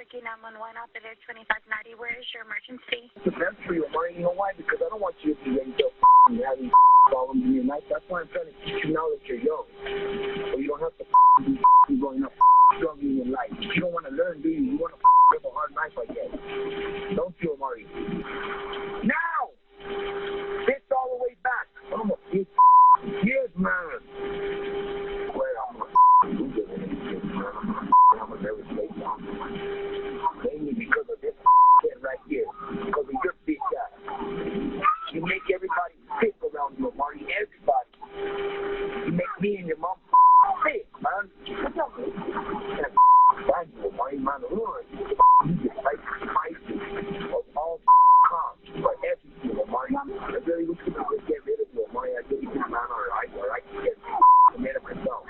Turkey 911 out there, 2590. Where is your emergency? It's the best for you, Omaree. You know why? Because I don't want you to be ready to have these problems in your life. That's why I'm trying to teach you now that you're young. So you don't have to be growing up struggling in life. You don't want to learn, do you? You want to live a hard life, I guess. Don't you, Omaree? Now! Fist all the way back. I'm a big kid, man. Well, I'm a loser in anything, man. I'm a very straight man. Mainly because of this shit right here. Because of your big guy. You make everybody sick around you, Omaree. Everybody. You make me and your mom sick, man. What's up, man? Thank you, Omaree, man. You just like spicy of all cops for everything, Omaree. I really wish we could get rid of you, Omaree. I really think, man, or I can get rid of myself.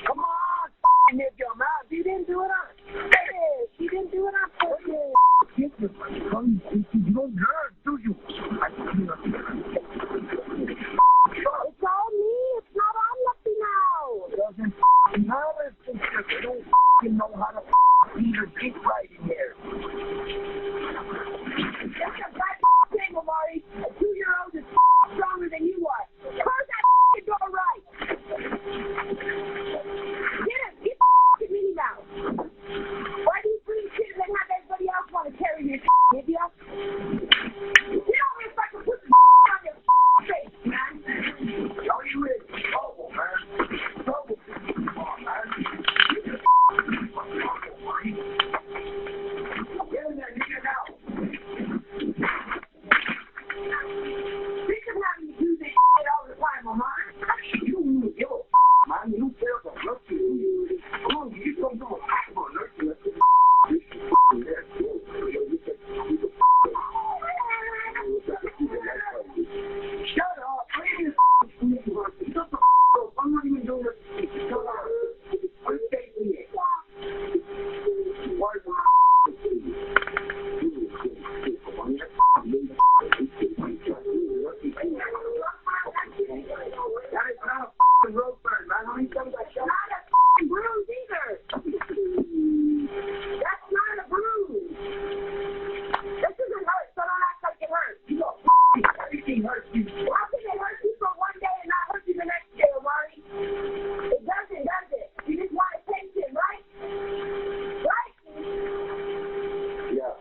Come on, nigga, man. You didn't do it on. Hey, she didn't do it on purpose. You don't learn, do you? It's all me. It's not all Lucky now. It doesn't matter. You don't know how to be your dick right in there. That's a bad thing, Omaree. A 2-year-old is stronger than you are. Close that door right. Get him. Get the Minnie Mouse. Why do you bring shit and have everybody else want to carry your shit, idiot? Get over here so I can put the on your face, man. Oh, you is trouble, man. Trouble. Come on, man. Get in there, nigga, now. Think of having to do this shit all the time, Omaree. You don't even give a man. You don't care about nothing. Come on, you don't know about nothing. This is there. Shut up, please. Shut the up. I'm not even doing this. Shut up. I'm taking it. Why is that is not a road burn, man. How many times I shot? Not a bruise either. That's not a bruise. This doesn't hurt, so don't act like it hurts. You know, everything hurts you. How can it hurt you for one day and not hurt you the next day, Omaree? It doesn't, does it? You just want attention, right? Right? Yeah.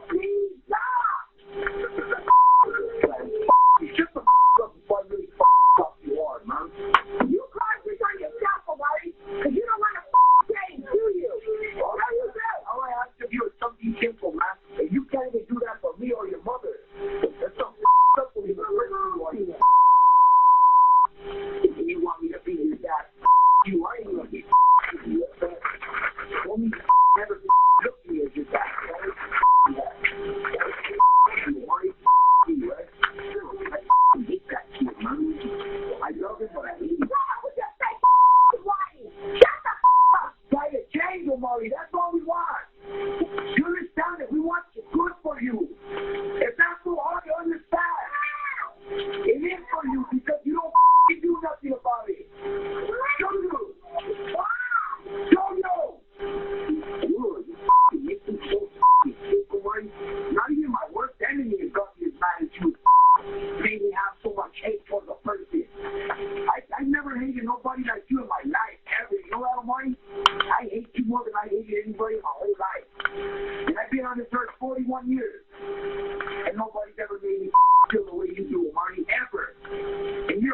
Please stop! Shut the up before I really up you are, man. You caused this on yourself, Omaree, because you don't want to change, do you? All right, you do. All I ask of you is something simple, man. And you can't even do that for me or your mother. That's something simple you can if you want me to be your dad, you are going to be your dad. Only never look at me as your dad. I love it, but I hate it. What the whining? Shut the up! Try to change, Omaree. That's all we want. You understand that we want what's good for you. It's not so hard to understand. It is for you because you don't do nothing about it. Show you. Show you. You make me so sick, Omaree. Not even my worst enemy has got me as mad as you. Made me have so much hate for the person. I never hated nobody like you in my life, ever. You know that, Omaree? I hate you more than I hated anybody in my whole life. And I've been on this earth 41 years. And nobody's ever made me feel the way you do, Omaree, ever. And you're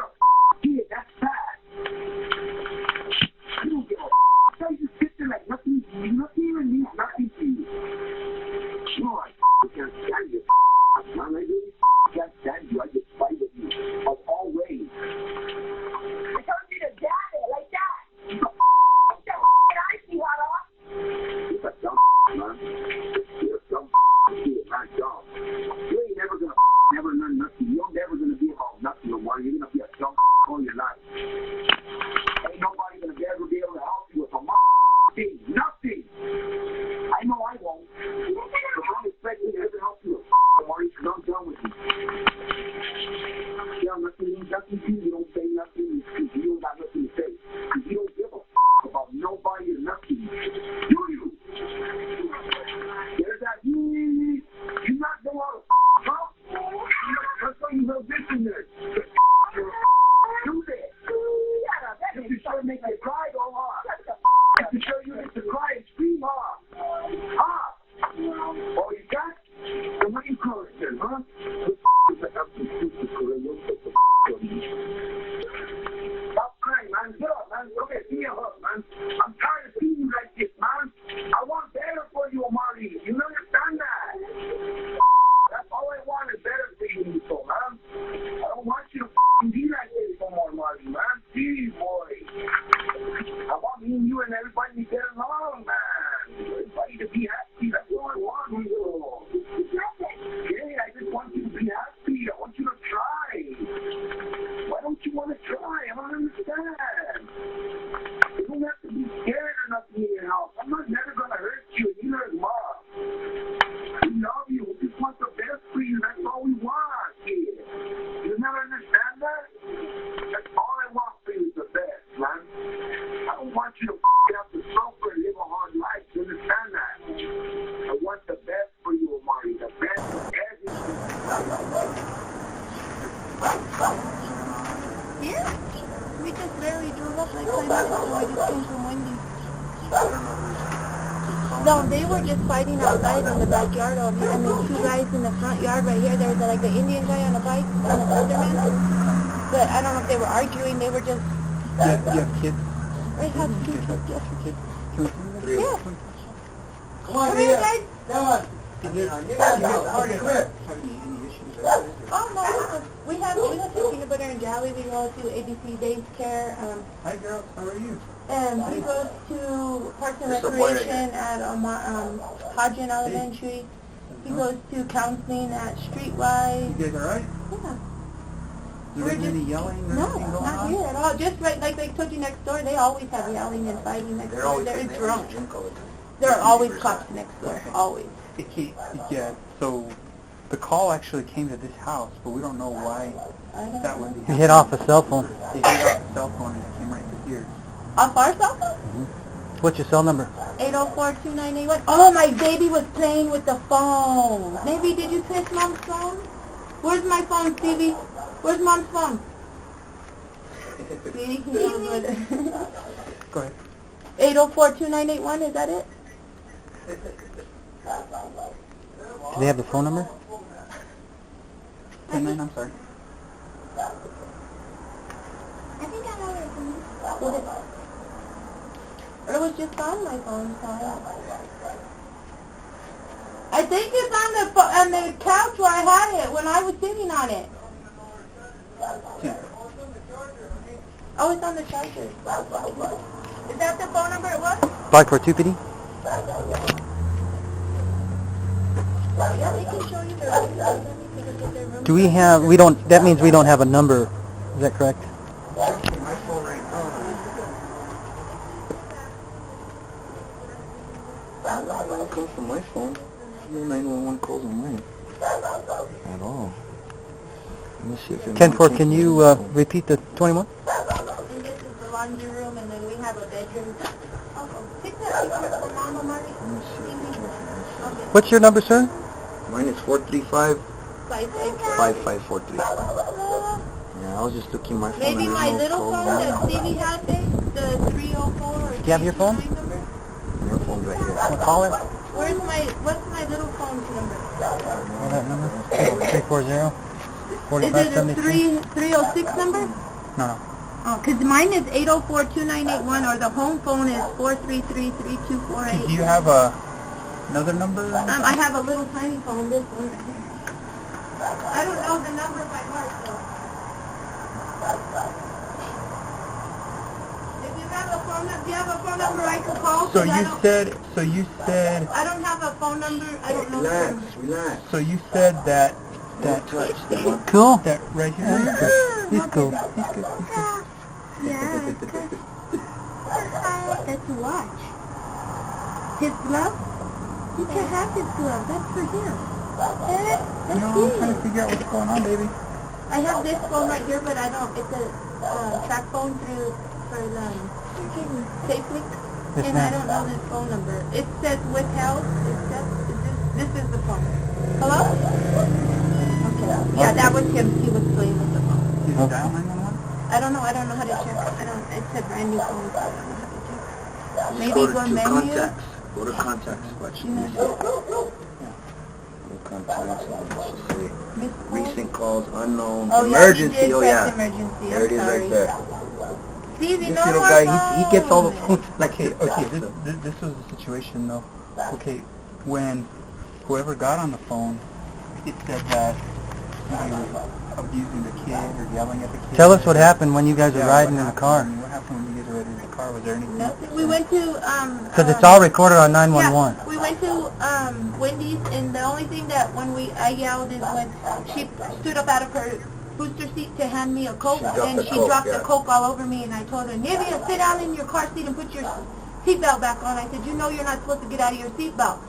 don't nothing means nothing to you. You don't say nothing because you don't got nothing to say. Because you don't give a about nobody or nothing. Do you? There's that you not know how to talk. That's why you know this in there. Do that. If you try to make me cry, go hard. If you show you need to cry and scream hard. Hard. Oh, you got? Then what do you call it then, huh? Stop crying, man. Get up, man. Go ahead, give me a hug, man. I'm tired of seeing you like this, man. I want better for you, Omaree. You understand that? That's all I want is better for you, man. I don't want you to be like this no more, Omaree, man. Please, boy. I want me and you and everybody to get along, man. Everybody to be happy. That's all I want, you. Yeah, I just want you to be happy. I want you to try. Why don't you want to try? I don't understand. You don't have to be scared or nothing in your house. I'm not never going to hurt you. Neither is Mom. We love you. We just want the best for you. That's all we want, kid. You never understand that? That's all I want for you is the best, man. I don't want you to have to suffer and live a hard life. You understand that? I want the best for you, Omaree. The best for everything. Yeah. We just barely drove up like 5 minutes ago. I just came from Wendy's. No, they were just fighting outside in the backyard of me. I mean, 2 guys in the front yard right here. There was like the Indian guy on a bike and an older man. But I don't know if they were arguing. They were just... You have kids? I have 2 kids, yes. Kids? Can we see them? Yeah. Come on, Come here, guys. Come on. Oh, no, we have peanut butter and jelly. We go to ABC Days Care. Hi, girls. How are you? And he goes to Parks and Recreation at Hodgin Elementary. He goes to counseling at Streetwise. You guys all right? Yeah. Is there any yelling or No, anything going not on? here at all. Just right, like they told you next door, they always have yelling and fighting next door. They're drunk. There are always cops next door, always. Yeah, so the call actually came to this house, but we don't know why that would be. You hit off a cell phone. They hit off the cell phone and it came right to here. Off our cell phone? What's your cell number? 804-2981. Oh, my baby was playing with the phone. Maybe did you kiss Mom's phone? Where's my phone, Stevie? Where's Mom's phone? See, he knows what it is. Go ahead. 804-2981, is that it? Do they have the phone number? 10-9, I'm sorry. I think I know where it is. It was just on my phone, so I think it's on the couch where I had it when I was sitting on it. Yeah. Oh, it's on the charger. Is that the phone number it was? 542 PD? Yeah, they can show you their room. Let me take a look at their room. Do we have, that means we don't have a number, is that correct? My phone right now. It comes from my phone. No 911 calls on mine. At all. Let me see if it 10-4, can you repeat the 21? And this is the laundry room, and then we have a bedroom. Pick that for Mama, Marty. What's your number, sir? Mine is 435 5543. 5543. Yeah, I was just looking my phone. Maybe and my there's no little calls phone on that it. Stevie had there, the 304 or Do you have your phone? 329 number? Your phone's right here. I'll call it. What's my little phone's number? Well, that number? 340 Is it a 4573? 306 number? No. Oh, because mine is 804-2981, or the home phone is 433-3248. Do you have another number? I have a little tiny phone, this one right here. I don't know the number by heart, though. If you have a phone number, do you have a phone number I could call? So you said, I don't have a phone number, I don't know. Relax. So you said that Cool. that right here. He's cool. Yeah. That's a watch. His glove? You can have his glove. That's for him. That's No, I'm trying to figure out what's going on, baby. I have this phone right here, but I don't. It's a track phone for the SafeLink, Yes, and I don't know this phone number. It says withheld. This is the phone. Hello? Okay. Yeah, that was him. He was playing with the phone. Did you dial 911? I don't know how to check. It's a brand new phone, so I don't know how to check. Maybe Go go to menu. contacts. Go to contacts. Watch. Go to contacts. Let's see. Recent calls, unknown, Oh, emergency. Yeah, Oh yeah. Emergency. There it is right there. See, This little guy, he gets all the phones. Okay, this was the situation though. Okay, when whoever got on the phone, it said that he was abusing the kid or yelling at the kid. Tell us what happened when you guys were riding in the car. What happened when you guys were riding in the car? Was there anything? Nothing. We went to Because it's all recorded on 911. Yeah, we went to Wendy's, and the only thing that I yelled is when she stood up out of her booster seat to hand me a Coke, and she dropped the Coke all over me, and I told her, Nivea, sit down in your car seat and put your seatbelt back on. I said, you know you're not supposed to get out of your seatbelt.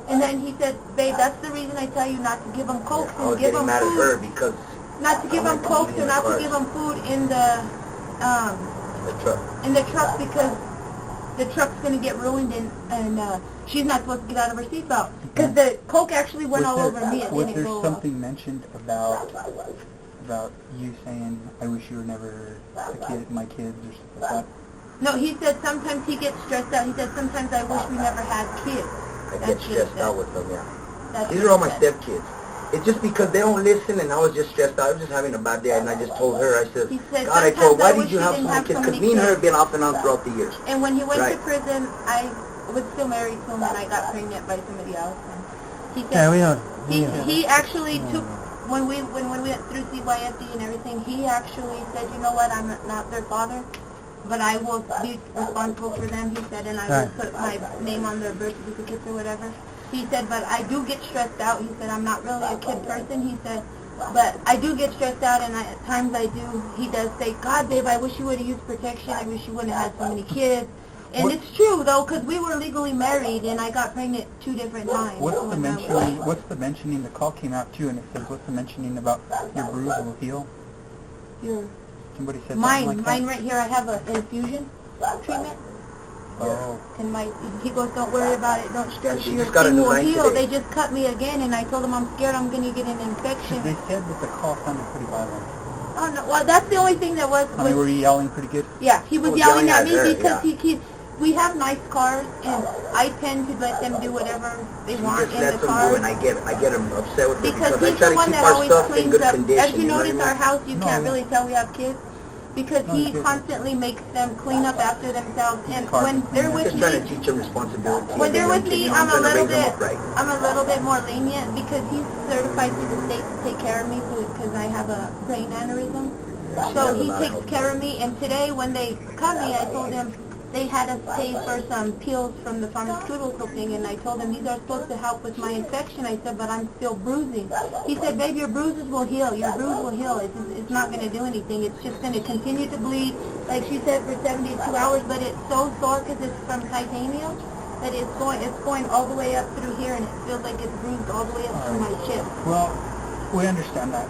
And then he said, babe, that's the reason I tell you not to give them Coke and give them mad food. at her because Not to give them Coke or not to give them food in the truck because the truck's going to get ruined and she's not supposed to get out of her seatbelt. Because the Coke actually went all over me. Was there something mentioned about you saying, I wish you were never my kids or something like that? No, he said sometimes he gets stressed out. He said sometimes I wish we never had kids. I get stressed out with them, yeah. These are all my stepkids. It's just because they don't listen, and I was just stressed out. I was just having a bad day, and I just told her, I said, God, I told her, why did you have so many kids? Because me and her have been off and on throughout the years. And when he went to prison, I was still married to him, and I got pregnant by somebody else. And he said, he actually took, when we went through CYFD and everything, he actually said, you know what, I'm not their father, but I will be responsible for them, he said, and I will put my name on their birth certificates or whatever. He said, but I do get stressed out. He said, I'm not really a kid person. He said, but I do get stressed out, and at times I do. He does say, God, babe, I wish you would have used protection. I wish you wouldn't have had so many kids. And it's true, though, because we were legally married, and I got pregnant 2 different times. What's the mentioning, the call came out too, and it says, what's the mentioning about your bruise will heal? Somebody said mine, like that? Mine right here, I have an infusion treatment. Oh. And he goes, don't worry about it, don't stress, your thing will heal. They just cut me again, and I told them I'm scared I'm going to get an infection. They said that the call sounded pretty violent. Oh, no, well, that's the only thing that was... I mean, were you yelling pretty good? Yeah, he was yelling at me because we have nice cars, and I tend to let them do whatever they want in the car. And I get upset with them because I try to keep our stuff in good condition. As you notice, our house, you can't really tell we have kids. Because he constantly makes them clean up after themselves, and when they're with me, trying to teach them responsibility. When they're with me, I'm a little bit more lenient because he's certified through the state to take care of me because I have a brain aneurysm. So he takes care of me. And today, when they cut me, I told him they had us pay for some pills from the pharmaceutical thing, and I told him these are supposed to help with my infection. I said, but I'm still bruising. He said, babe, your bruises will heal. Your bruise will heal. It's not going to do anything. It's just going to continue to bleed, like she said, for 72 hours, but it's so sore because it's from titanium that it's going all the way up through here, and it feels like it's bruised all the way up through my chest. Well, we understand that.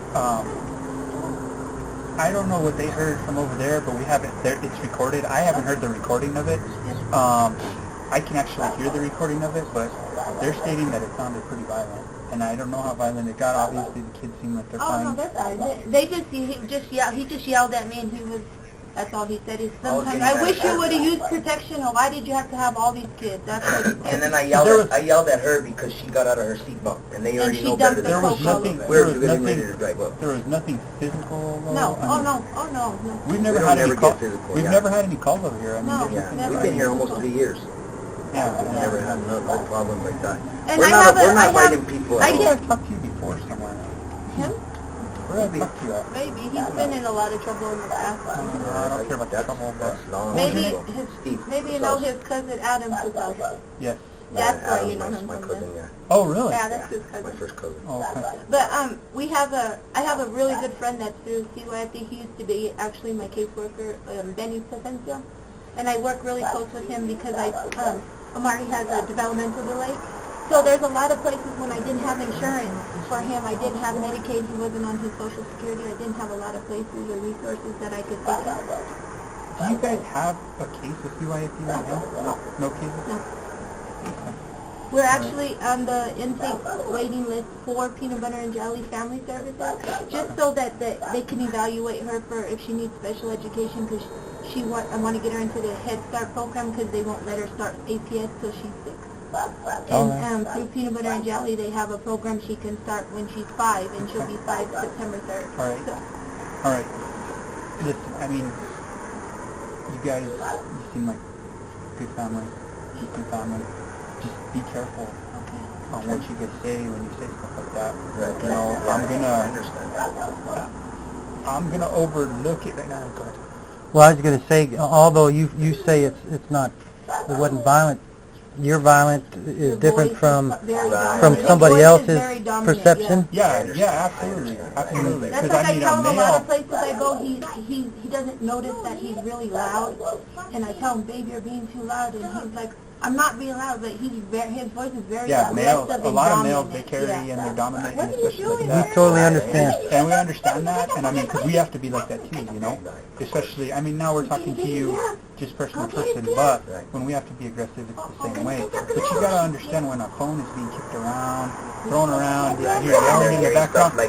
I don't know what they heard from over there, but we have it there. It's recorded. I haven't heard the recording of it. I can actually hear the recording of it, but they're stating that it sounded pretty violent. And I don't know how violent it got. Obviously, the kids seem like they're fine. Oh, no, that's fine. He just yelled at me, and that's all he said. Is sometimes I wish you would have used protection, or why did you have to have all these kids? That's what he said. And then I yelled at her because she got out of her seatbelt, and they already know better than me. We're getting ready to drive up. There was nothing physical. No. No. We've never had any calls. We've never had any calls over here. I mean, we've been here almost 3 years. Yeah, we've never had no problem like that. And we're not fighting people. I have talked to you before somewhere. Him? Where have I talked to you at? Maybe. He's been in a lot of trouble in the past. I don't care about that trouble, but... Maybe you know his cousin Adam's house. Yes. That's why you know him my from cousin, there. Oh, really? Yeah, that's his cousin. My first cousin. Oh, okay. But I have a really good friend that's through CYFD. He used to be actually my caseworker, Benny Placencia, and I work really close with him because Omaree has a developmental delay. So there's a lot of places when I didn't have insurance for him, I didn't have Medicaid, he wasn't on his Social Security, I didn't have a lot of places or resources that I could take him. Do you guys have a case with CYFD right now? No. No cases? No. Okay. We're actually on the intake waiting list for peanut butter and jelly family services, just so that they can evaluate her for if she needs special education, because I want to get her into the Head Start program because they won't let her start APS till she's 6. And through peanut butter and jelly, they have a program she can start when she's 5, and she'll be 5 September 3rd. All right. So. All right. Listen, I mean, you guys, you seem like good family, decent family. Just be careful on what you guys say when you say stuff like that. Right. You know, I'm gonna overlook it right now. Well, I was going to say, although you say it wasn't violent, your violent is different from somebody else's perception. Yeah, absolutely. That's like I tell him a lot of places I go, he doesn't notice that he's really loud, and I tell him, babe, you're being too loud, and he's like, I'm not being loud, but his voice is very males. aggressive. A lot of males, they carry and they're dominant, and especially like that. We totally understand. And we understand that, and I mean, because we have to be like that too, you know? Especially, I mean, now we're talking to you just person to person, but when we have to be aggressive, it's the same way. But you gotta understand when a phone is being kicked around, thrown around, you hear yelling in the background, they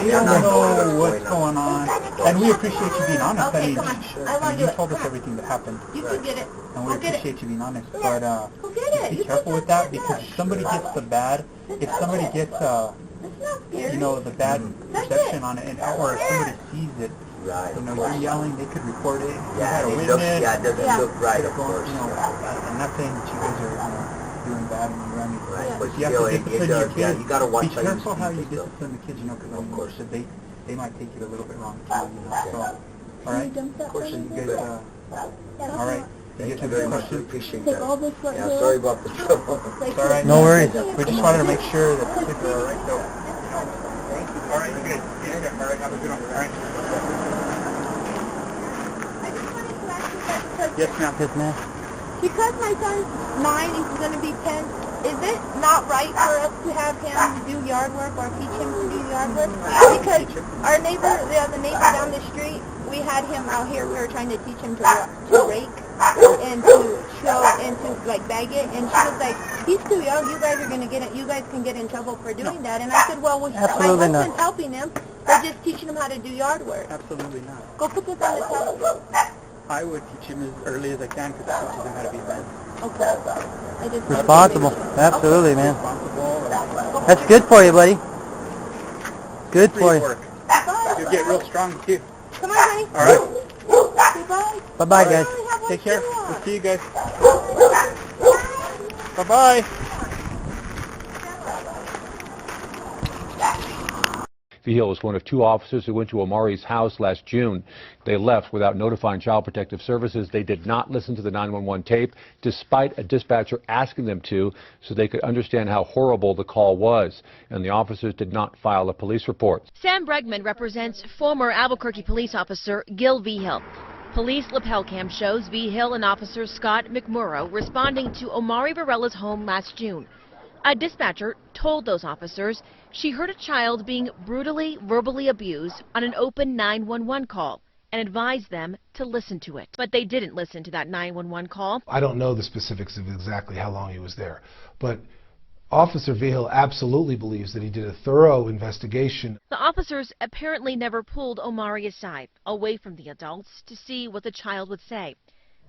don't know what's going on. And we appreciate you being honest. I mean, you told us everything that happened. You can get it. And we appreciate you being honest, but just be careful with that, because if somebody gets the bad, if somebody gets, you know, the bad perception on it, or if somebody sees it, you know, you're yelling, they could report it. Yeah, it doesn't look right, of course. You know, I'm not saying that you guys are, doing bad and you're running. Right, but you have to discipline your kids. you gotta watch how you careful how you discipline the kids, you know, because of course they might take it a little bit wrong too, you know. So, all right, of course, you guys, all right. Thank you very much. We appreciate that. Yeah, sorry about the trouble. It's all right. No worries. We just wanted to make sure that the kids are all right, though. Thank you. All right, good. Yeah, all right, have a good one. All right. Yes, ma'am. Yes, ma'am. Because my son's 9, he's going to be 10, is it not right for us to have him do yard work or teach him to do yard work? Because our neighbor, the neighbor down the street, we had him out here, we were trying to teach him to rake and to like bag it, and she was like, he's too young, you guys can get in trouble for doing that. And I said, well, my husband's helping him, they're just teaching him how to do yard work. Absolutely not. Go put this on the telephone. I would teach him as early as I can, because it teaches him how to be a man. Okay. Responsible. Absolutely, man. That's good for you, buddy. Good for you. You'll get real strong, too. Come on, honey. All right. Bye-bye. Bye-bye, guys. Take care. We'll see you guys. Bye-bye. Vigil was one of 2 officers who went to Omaree's house last June. They left without notifying Child Protective Services. They did not listen to the 911 tape, despite a dispatcher asking them to, so they could understand how horrible the call was. And the officers did not file a police report. Sam Bregman represents former Albuquerque police officer Gil Vigil. Police lapel cam shows Vigil and Officer Scott McMurrow responding to Omaree Varela's home last June. A dispatcher told those officers she heard a child being brutally verbally abused on an open 911 call and advised them to listen to it. But they didn't listen to that 911 call. I don't know the specifics of exactly how long he was there, but Officer Vigil absolutely believes that he did a thorough investigation. The officers apparently never pulled Omaree aside, away from the adults, to see what the child would say.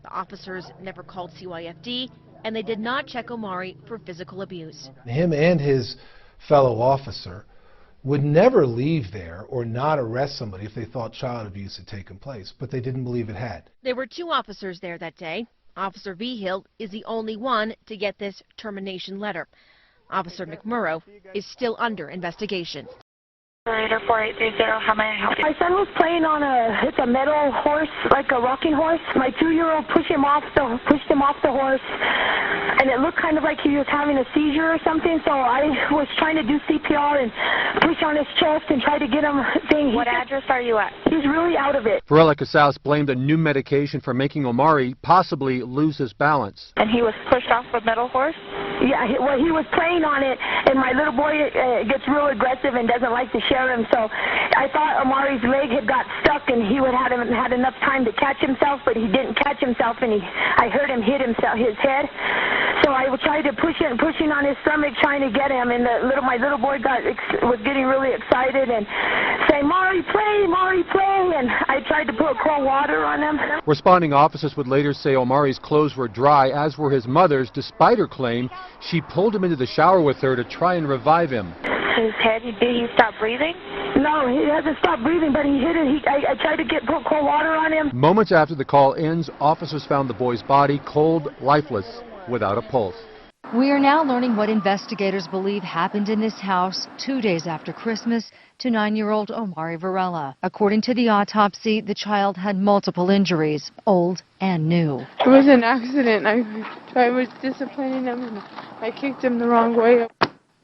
The officers never called CYFD, and they did not check Omaree for physical abuse. Him and his fellow officer would never leave there or not arrest somebody if they thought child abuse had taken place, but they didn't believe it had. There were 2 officers there that day. Officer Vigil is the only one to get this termination letter. Officer McMurrow is still under investigation. Operator 4830, how may I help you? My son was playing on it's a metal horse, like a rocking horse. My 2-year-old pushed him off the horse, and it looked kind of like he was having a seizure or something, so I was trying to do CPR and push on his chest and try to get him thing. What address are you at? He's really out of it. Varela Casaus blamed the new medication for making Omaree possibly lose his balance. And he was pushed off a metal horse? Yeah, well, he was playing on it, and my little boy gets real aggressive and doesn't like to share him. So I thought Omaree's leg had got stuck, and he would have had enough time to catch himself, but he didn't catch himself, and I heard him hit his head. So I tried to pushing on his stomach, trying to get him, and my little boy was getting really excited and saying, "Omaree, play, Omaree, play!" And I tried to put cold water on him. Responding officers would later say Omaree's clothes were dry, as were his mother's, despite her claim she pulled him into the shower with her to try and revive him. His head, did he stop breathing? No, he hasn't stopped breathing, but he hit it. I tried to put cold water on him. Moments after the call ends, officers found the boy's body cold, lifeless, without a pulse. We are now learning what investigators believe happened in this house 2 days after Christmas to 9-year-old Omaree Varela. According to the autopsy, the child had multiple injuries, old and new. It was an accident. I was disciplining him and I kicked him the wrong way.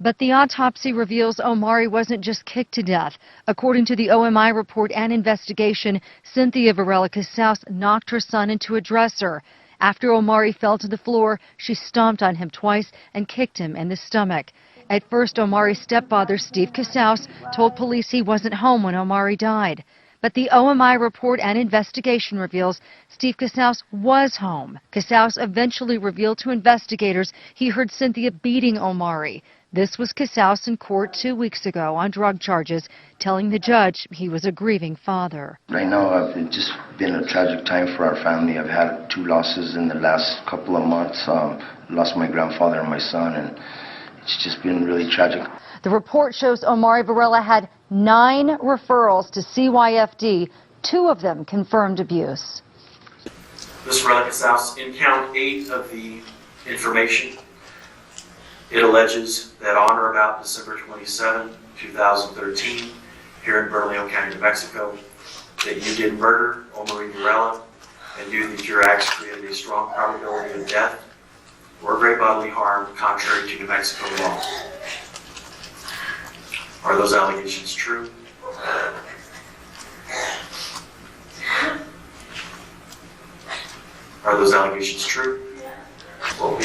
But the autopsy reveals Omaree wasn't just kicked to death. According to the OMI report and investigation, Cynthia Varela Casaus knocked her son into a dresser. After Omaree fell to the floor, she stomped on him twice and kicked him in the stomach. At first, Omaree's stepfather, Steve Casaus, told police he wasn't home when Omaree died. But the OMI report and investigation reveals Steve Casaus was home. Casaus eventually revealed to investigators he heard Cynthia beating Omaree. This was Casaus in court 2 weeks ago on drug charges, telling the judge he was a grieving father. Right now, it's just been a tragic time for our family. I've had 2 losses in the last couple of months. Lost my grandfather and my son, and it's just been really tragic. The report shows Omaree Varela had 9 referrals to CYFD, 2 of them confirmed abuse. Ms. Varela Casaus, in count 8 of the information, it alleges that on or about December 27, 2013, here in Bernalillo County, New Mexico, that you did murder Omaree Varela and knew that your acts created a strong probability of death or great bodily harm contrary to New Mexico law. Are those allegations true? Are those allegations true? What